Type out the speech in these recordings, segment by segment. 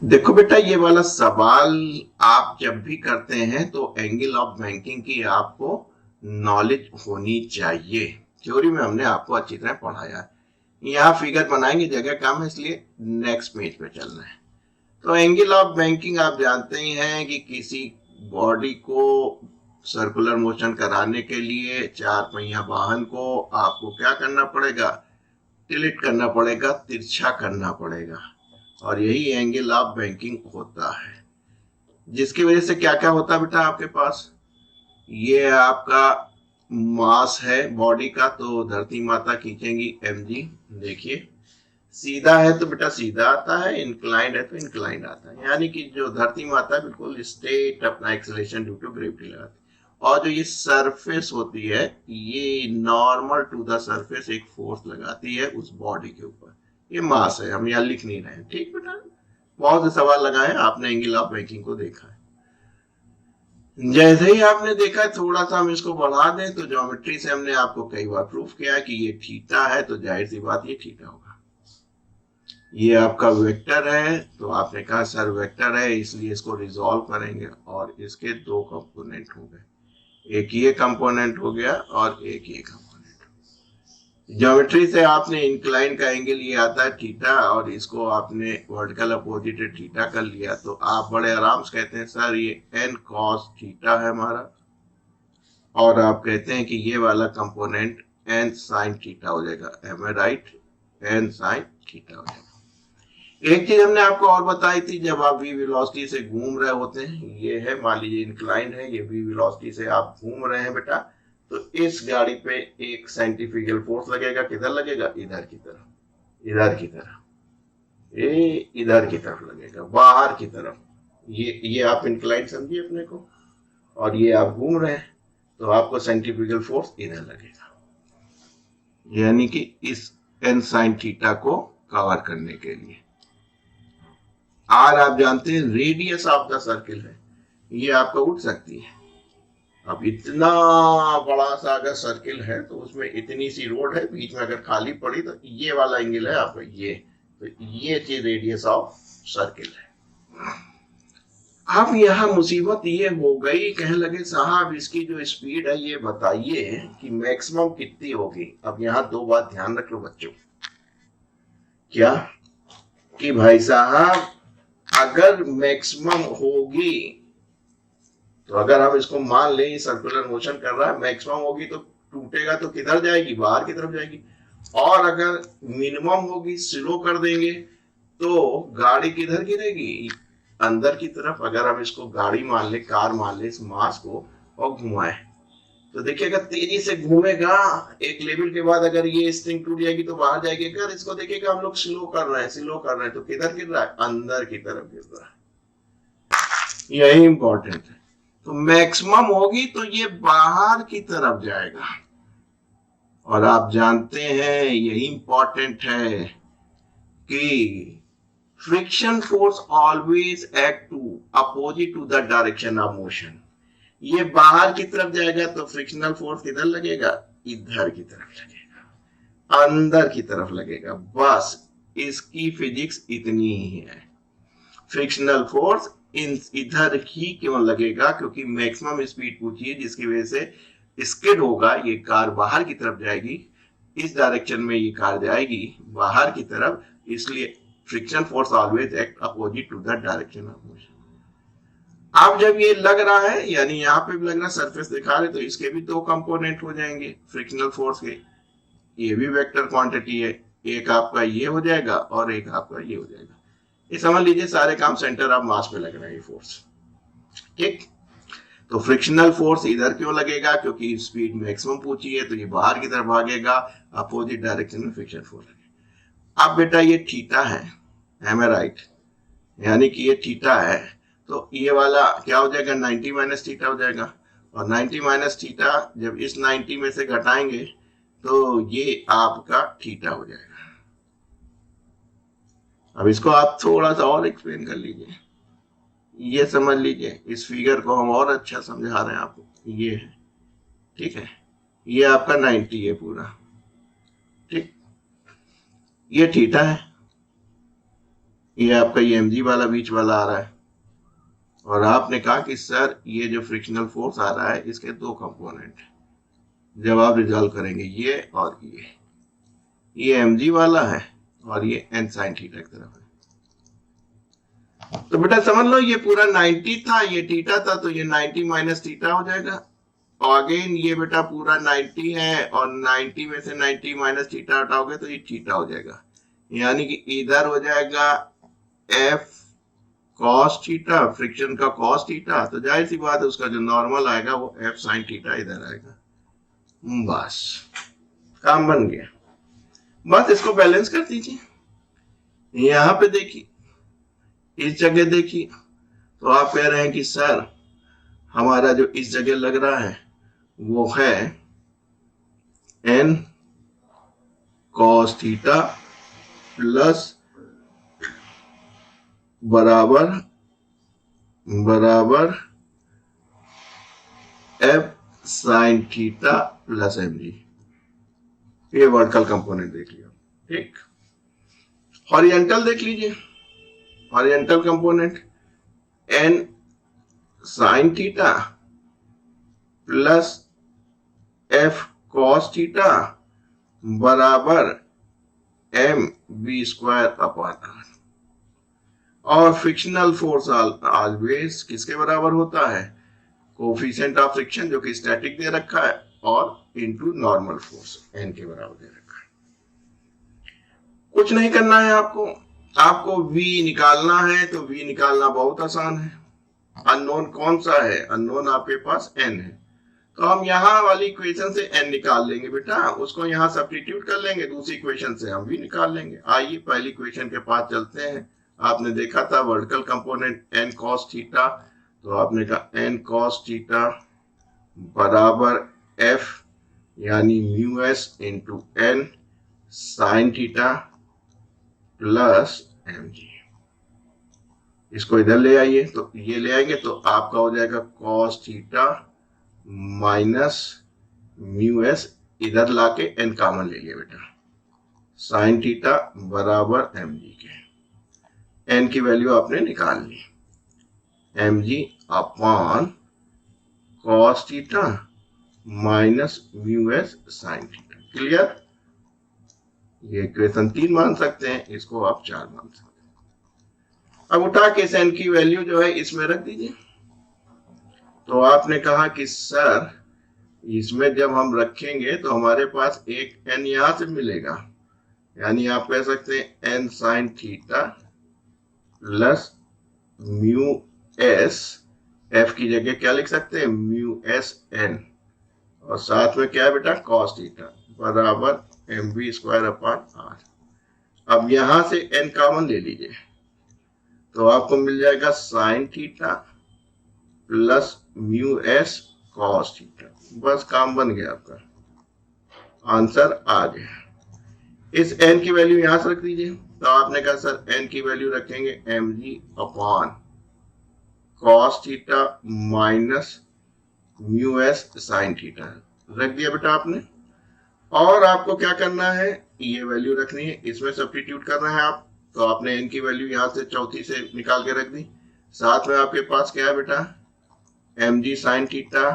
देखो बेटा, ये वाला सवाल आप जब भी करते हैं तो एंगल ऑफ बैंकिंग की आपको नॉलेज होनी चाहिए। थ्योरी में हमने आपको अच्छी तरह पढ़ाया है। यहाँ फिगर बनाएंगे, जगह कम है इसलिए नेक्स्ट पेज पे चलना है। तो एंगल ऑफ बैंकिंग आप जानते ही हैं कि किसी बॉडी को सर्कुलर मोशन कराने के लिए चार पहिया वाहन को आपको क्या करना पड़ेगा, टिल्ट करना पड़ेगा, तिरछा करना पड़ेगा। और यही एंगल ऑफ बैंकिंग होता है, जिसकी वजह से क्या क्या होता है बेटा आपके पास। ये आपका मास है बॉडी का, तो धरती माता खींचेंगी mg। देखिए, सीधा है तो बेटा सीधा आता है, इंक्लाइंड है तो इंक्लाइंड आता है। यानी कि जो धरती माता है बिल्कुल स्ट्रेट अपना एक्सेलरेशन ड्यू टू ग्रेविटी लगाती है। और जो ये सरफेस होती है, ये नॉर्मल टू द सरफेस एक फोर्स लगाती है उस बॉडी के ऊपर। ये मास है, हम यहाँ लिख नहीं रहे हैं। ठीक बेटा, बहुत से सवाल लगाए, आपने एंगल ऑफ बैंकिंग को देखा है। जैसे ही आपने देखा, थोड़ा सा हम इसको बढ़ा दें तो ज्योमेट्री से हमने आपको कई बार प्रूफ किया है कि ये थीटा है, तो जाहिर सी बात ये थीटा होगा। ये आपका वेक्टर है, तो आपने कहा सर वेक्टर है इसलिए इसको रिजॉल्व करेंगे, और इसके दो कंपोनेंट हो गए, एक ये कंपोनेंट हो गया और एक ये कंपोनेंट। ज्योमेट्री से आपने इंक्लाइन का एंगल ये आता है थीटा, और इसको आपने वर्टिकल अपोजिट थीटा कर लिया, तो आप बड़े आराम से कहते हैं सर ये n cos थीटा है हमारा, और आप कहते हैं कि ये वाला कंपोनेंट n sin थीटा हो जाएगा। M I right? n sin theta हो जाएगा। एक चीज हमने आपको और बताई थी, जब आप v वेलोसिटी से घूम रहे होते हैं, ये है मान लीजिए इंक्लाइन है, ये v वेलोसिटी से आप घूम रहे हैं बेटा, तो इस गाड़ी पे एक सेंट्रीफ्यूगल फोर्स लगेगा। किधर लगेगा? इधर की तरफ, इधर की तरफ, ये इधर की तरफ लगेगा, बाहर की तरफ। ये आप इंक्लाइन समझिए अपने को, और ये आप घूम रहे हैं तो आपको सेंट्रीफ्यूगल फोर्स इधर लगेगा, यानी कि इस n sin थीटा को कवर करने के लिए। आर आप जानते हैं रेडियस ऑफ द सर्किल है, ये आपका उठ सकती है। अब इतना बड़ा सा अगर सर्किल है तो उसमें इतनी सी रोड है, बीच में अगर खाली पड़ी तो ये वाला एंगल है आपका ये, तो ये चीज रेडियस ऑफ सर्किल है। अब यहाँ मुसीबत ये हो गई, कहने लगे साहब इसकी जो स्पीड है ये बताइए कि मैक्सिमम कितनी होगी। अब यहाँ दो बात ध्यान रख लो बच्चों, क्या कि भाई साहब अगर मैक्सिमम होगी, तो अगर हम इसको मान लें सर्कुलर मोशन कर रहा है, मैक्सिमम होगी तो टूटेगा तो किधर जाएगी? बाहर की तरफ जाएगी। और अगर मिनिमम होगी, स्लो कर देंगे तो गाड़ी किधर गिरेगी? अंदर की तरफ। अगर हम इसको गाड़ी मान ले, कार मान ले, इस मास को और घुमाए, तो देखिए अगर तेजी से घूमेगा एक लेवल के बाद अगर ये स्ट्रिंग टूट जाएगी तो बाहर जाएगी। अगर इसको देखिएगा हम लोग स्लो कर रहे हैं, स्लो कर रहे हैं, तो किधर गिर रहा है? अंदर की तरफ गिर रहा है। यही इंपॉर्टेंट है। तो मैक्सिमम होगी तो ये बाहर की तरफ जाएगा, और आप जानते हैं यही इंपॉर्टेंट है कि friction force always act to opposite to the direction of motion. ये बाहर की तरफ जाएगा तो फ्रिक्शनल फोर्स किधर लगेगा? इधर की तरफ लगेगा, अंदर की तरफ लगेगा। बस इसकी फिजिक्स इतनी ही है। फ्रिक्शनल फोर्स इधर ही क्यों लगेगा? क्योंकि मैक्सिमम स्पीड पूछी है, जिसकी वजह से स्किड होगा, ये कार बाहर की तरफ जाएगी, इस डायरेक्शन में ये कार जाएगी बाहर की तरफ, इसलिए friction force always act opposite to the direction of motion. अब जब ये लग रहा है, यानी यहाँ पे भी लग रहा है, सरफेस दिखा रहे, तो इसके भी दो कंपोनेंट हो जाएंगे फ्रिक्शनल फोर्स के। ये भी वेक्टर क्वांटिटी है, एक आपका ये हो जाएगा और एक आपका ये हो जाएगा। ये समझ लीजिए सारे काम सेंटर ऑफ मास पे लग रहा है ये फोर्स। ठीक, तो फ्रिक्शनल फोर्स इधर क्यों लगेगा? क्योंकि स्पीड मैक्सिमम पूछी है, तो ये बाहर की तरफ भागेगा, अपोजिट डायरेक्शन में फ्रिक्शन फोर्स लगेगा। अब बेटा ये थीटा है, एम आई राइट? यानी कि ये थीटा है, तो ये वाला क्या हो जाएगा? 90 माइनस थीटा हो जाएगा, और 90 माइनस थीटा जब इस 90 में से घटाएंगे तो ये आपका थीटा हो जाएगा। अब इसको आप थोड़ा सा और एक्सप्लेन कर लीजिए, ये समझ लीजिए, इस फिगर को हम और अच्छा समझा रहे हैं आपको। ये है, ठीक है, ये आपका 90 है पूरा, ठीक, ये थीटा है, ये आपका ये mg वाला बीच वाला आ रहा है, और आपने कहा कि सर ये जो फ्रिक्शनल फोर्स आ रहा है इसके दो कंपोनेंट, जब आप रिजॉल्व करेंगे ये और ये mg वाला है और ये n sin थीटा की तरफ है। तो बेटा समझ लो ये पूरा 90 था, ये थीटा था, तो ये 90 माइनस थीटा हो जाएगा। और अगेन ये बेटा पूरा 90 है और 90 में से 90 माइनस थीटा हटाओगे तो ये थीटा हो जाएगा, यानी कि इधर हो जाएगा f cos थीटा, फ्रिक्शन का cos थीटा, तो जाहिर सी बात है उसका जो नॉर्मल आएगा वो f sin थीटा इधर आएगा। बस काम बन गया। बस इसको बैलेंस कर दीजिए। यहां पे देखिए, इस जगह देखिए, तो आप कह रहे हैं कि सर हमारा जो इस जगह लग रहा है वो है n cos थीटा प्लस बराबर f sin theta plus mg। ये वर्टिकल कंपोनेंट देख लिया, ठीक। हॉरिजॉन्टल देख लीजिए, horizontal component n sin theta plus f cos theta बराबर m v square upon r। और फ्रिक्शनल फोर्स ऑलवेज किसके बराबर होता है? कोफिशिएंट ऑफ फ्रिक्शन जो कि स्टैटिक दे रखा है और इनटू नॉर्मल फोर्स n के बराबर दे रखा है। कुछ नहीं करना है आपको v निकालना है, तो v निकालना बहुत आसान है। अननोन कौन सा है? अननोन आपके पास n है, तो हम यहाँ वाली इक्वेशन से n निकाल लेंगे बेटा, उसको यहाँ सब्स्टिट्यूट कर लेंगे, दूसरी इक्वेशन से हम v निकाल लेंगे। आइए पहली इक्वेशन के पास चलते हैं। आपने देखा था vertical component n cos theta, तो आपने कहा n cos थीटा बराबर f यानी mu s into n sign theta plus mg। इसको इधर ले आइए, तो ये ले आएंगे तो आपका हो जाएगा cos theta minus mu s, इधर लाके n कॉमन ले लिया बेटा, साइन थीटा बराबर mg के। n की वैल्यू आपने निकाल ली, mg upon cos theta minus mu s sine theta. Clear? ये इक्वेशन 3 मान सकते हैं, इसको आप 4 मान सकते हैं। अब उठा के इस n की वैल्यू जो है इसमें रख दीजिए। तो आपने कहा कि सर इसमें जब हम रखेंगे तो हमारे पास एक n यहां से मिलेगा, यानी आप कह सकते हैं n sign theta plus mu s, f की जगह क्या लिख सकते हैं? म्यू s n, और साथ में क्या है बेटा? cos थीटा बराबर mv स्क्वायर अपॉन r। अब यहां से n कॉमन ले लीजिए, तो आपको मिल जाएगा sign theta plus mu s cos theta. बस काम बन गया, आपका आंसर आ गया। इस n की वैल्यू यहां से रख दीजिए, तो आपने कहा सर n की वैल्यू रखेंगे mg upon cos theta minus mu s sine theta, रख दिया बेटा आपने। और आपको क्या करना है? ये वैल्यू रखनी है, इसमें सब्स्टिट्यूट करना है आप, तो आपने n की वैल्यू यहां से चौथी से निकाल के रख दी। साथ में आपके पास क्या है बेटा? mg sign theta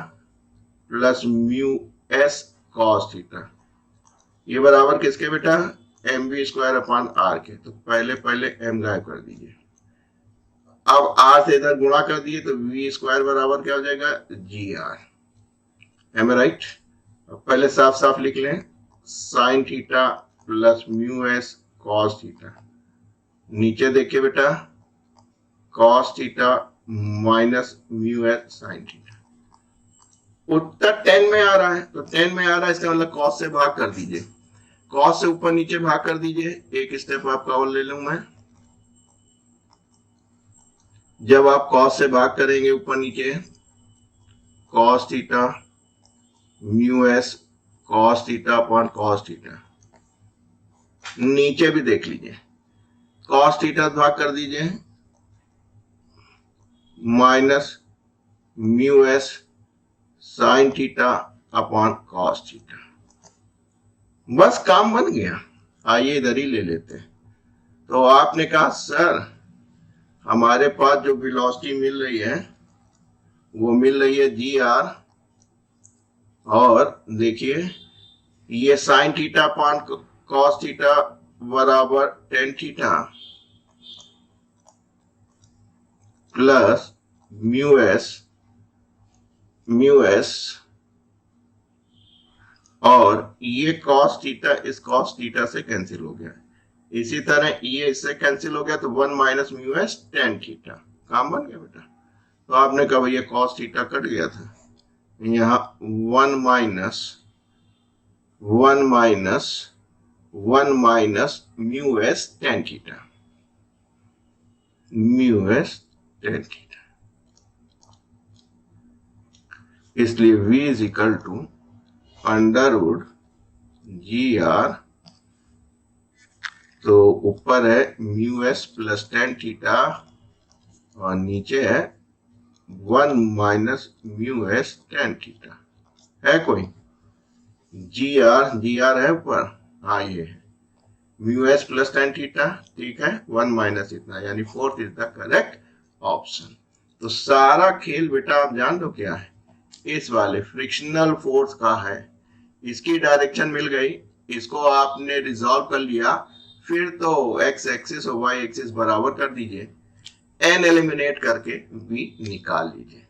plus mu s cos theta, ये बराबर किसके बेटा? mv स्क्वायर अपॉन r के। तो पहले m गायब कर दीजिए। अब r से इधर गुणा कर दिए तो v स्क्वायर बराबर क्या हो जाएगा? gr। Am I right? पहले साफ साफ लिख लें, sine theta plus mu s cos theta, नीचे देखिए बेटा cos theta minus mu s sine theta. उत्तर 10 में आ रहा है, तो 10 में आ रहा है इसका मतलब cos से भाग कर दीजिए, cos से ऊपर नीचे भाग कर दीजिए। एक स्टेप आपका और ले लूं मैं, जब आप cos से भाग करेंगे ऊपर नीचे, cos theta mu s cos theta upon cos theta, नीचे भी देख लीजिए cos थीटा भाग कर दीजिए minus mu s sine theta upon cos theta. बस काम बन गया। आइए इधर ही ले लेते हैं। तो आपने कहा सर हमारे पास जो वेलोसिटी मिल रही है वो मिल रही है जी आर, और देखिए ये sine theta upon cos theta बराबर tan theta plus mu s, और ये कॉस थीटा इस कॉस थीटा से कैंसिल हो गया। इसी तरह ये इससे कैंसिल हो गया तो 1 minus mu s tan theta, काम बन गया बेटा। तो आपने कहा भैया कॉस थीटा कट गया था, यहाँ 1 minus mu s tan theta, इसलिए v is equal to under root g r, तो ऊपर है mu s plus tan theta और नीचे है 1 minus mu s tan theta. है कोई जी आर है ऊपर, हाँ ये है mu s plus tan theta, ठीक है, 1 माइनस इतना, यानी fourth is the correct option. तो सारा खेल बेटा आप जान दो क्या है, इस वाले फ्रिक्शनल फोर्स का है। इसकी डायरेक्शन मिल गई, इसको आपने रिजॉल्व कर लिया, फिर तो एक्स एक्सिस और वाई एक्सिस बराबर कर दीजिए, एन एलिमिनेट करके बी निकाल लीजिए।